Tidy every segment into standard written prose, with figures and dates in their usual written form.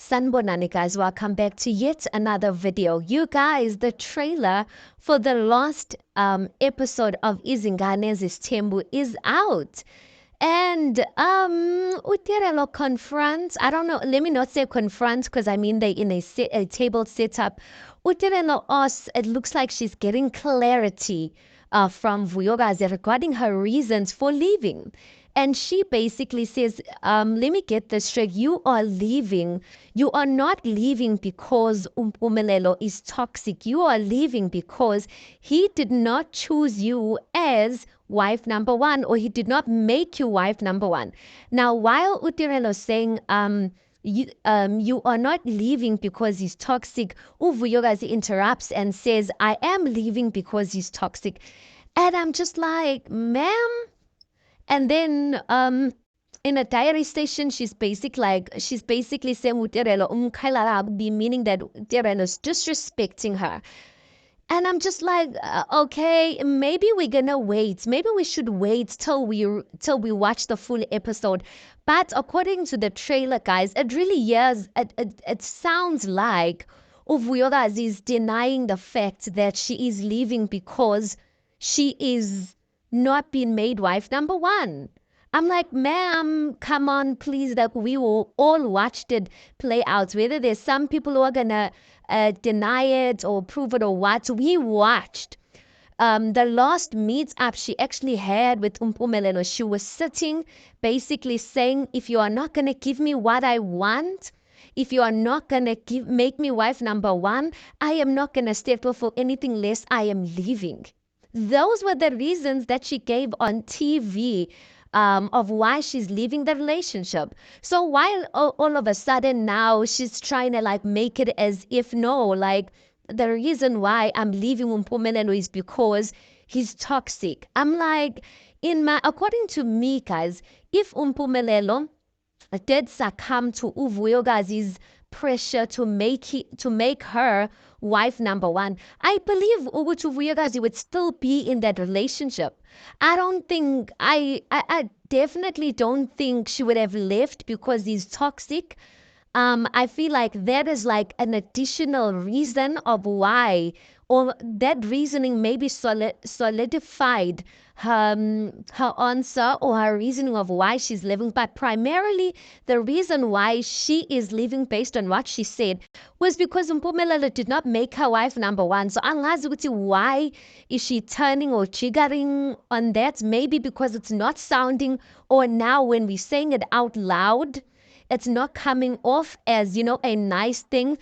Sanbonani guys, welcome back to yet another video. You guys, the trailer for the last episode of Izingane's Tembu is out. And Utirelo confronts, I don't know, let me not say confront because I mean they in a table setup. Utirelo asks, it looks like she's getting clarity from Vuyokazi regarding her reasons for leaving. And she basically says, let me get this straight. You are leaving. You are not leaving because Umpumelelo is toxic. You are leaving because he did not choose you as wife number one, or he did not make you wife number one. Now, while Utirelo saying, you are not leaving because he's toxic, Uvuyokazi interrupts and says, I am leaving because he's toxic. And I'm just like, ma'am. And then in a diary station, she's basically saying Utirelo be meaning that Utirelo is disrespecting her. And I'm just like, okay, maybe we're gonna wait. Maybe we should wait till we watch the full episode. But according to the trailer, guys, it really it sounds like Uvuyokazi is denying the fact that she is leaving because she is not being made wife number one. I'm like, ma'am, come on, please. Like, we all watched it play out. Whether there's some people who are gonna deny it or prove it or what, we watched. The last meet-up she actually had with Umpumelelo, she was sitting, basically saying, if you are not gonna give me what I want, if you are not gonna make me wife number one, I am not gonna settle for anything less. I am leaving. Those were the reasons that she gave on TV of why she's leaving the relationship. So while all of a sudden now she's trying to like make it as if no, like the reason why I'm leaving Umpumelelo is because he's toxic. I'm like, according to me, guys, if Umpumelelo did succumb to Uvuyokazi's pressure to make her wife number one, I believe Ugutu Vuyokazi would still be in that relationship. I definitely don't think she would have left because he's toxic. I feel like that is like an additional reason of why, or that reasoning maybe solidified her answer or her reasoning of why she's leaving. But primarily, the reason why she is leaving based on what she said was because Umpumelelo did not make her wife number one. So why is she turning or triggering on that? Maybe because it's not sounding, or now when we're saying it out loud, it's not coming off as, a nice thing.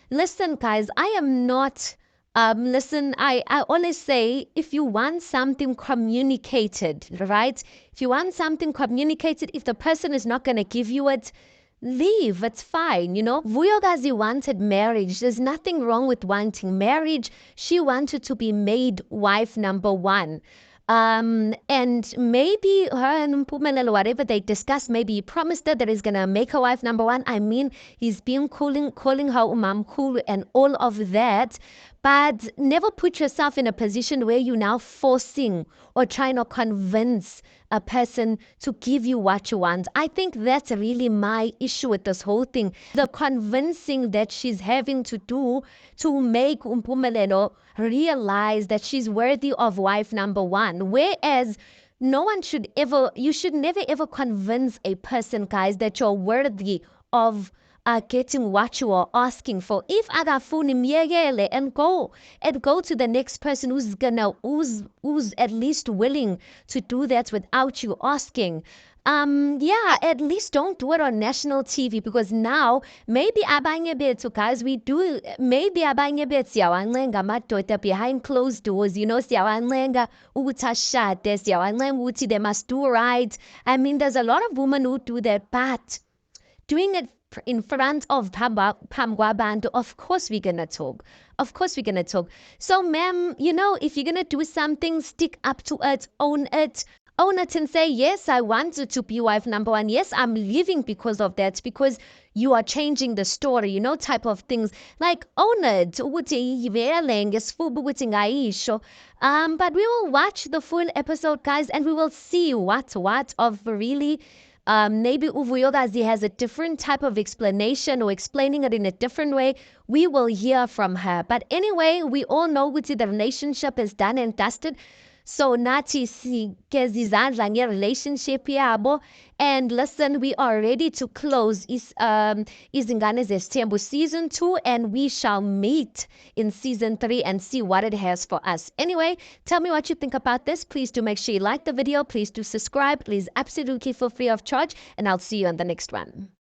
Listen, guys, I am not, I always say, if you want something communicated, right? If you want something communicated, if the person is not going to give you it, leave. It's fine, Vuyokazi wanted marriage. There's nothing wrong with wanting marriage. She wanted to be made wife number one. And maybe her and Mpumelelo, whatever they discussed, maybe he promised her that he's gonna make her wife number one. I mean, he's been calling her umamkhulu and all of that. But never put yourself in a position where you're now forcing or trying to convince a person to give you what you want. I think that's really my issue with this whole thing. The convincing that she's having to do to make Mpumelelo realize that she's worthy of wife number one. Whereas you should never ever convince a person, guys, that you're worthy of getting what you are asking for. If agafuni myekele and go to the next person who's at least willing to do that without you asking. At least don't do it on national TV, because now maybe abanye bethu, guys, maybe abanye bethu siyawancenga amadoda behind closed doors, siyawancenga ukuthi ashade, siyawancenga ukuthi they must do right. I mean, there's a lot of women who do that, but doing it in front of Pamgwabantu, of course we're gonna talk. So, ma'am, if you're gonna do something, stick up to it, own it and say, yes, I wanted to be wife number one. Yes, I'm leaving because of that, because you are changing the story, type of things. Like, own it. But we will watch the full episode, guys, and we will see what of really Maybe Uvuyokazi has a different type of explanation or explaining it in a different way. We will hear from her. But anyway, we all know ukuthi the relationship is done and dusted. So nathi sigeza izandla nge-relationship yabo. And listen, we are ready to close Izingane Zesithembu season 2, and we shall meet in season 3 and see what it has for us. Anyway, tell me what you think about this. Please do make sure you like the video. Please do subscribe. Please absolutely feel free of charge, and I'll see you on the next one.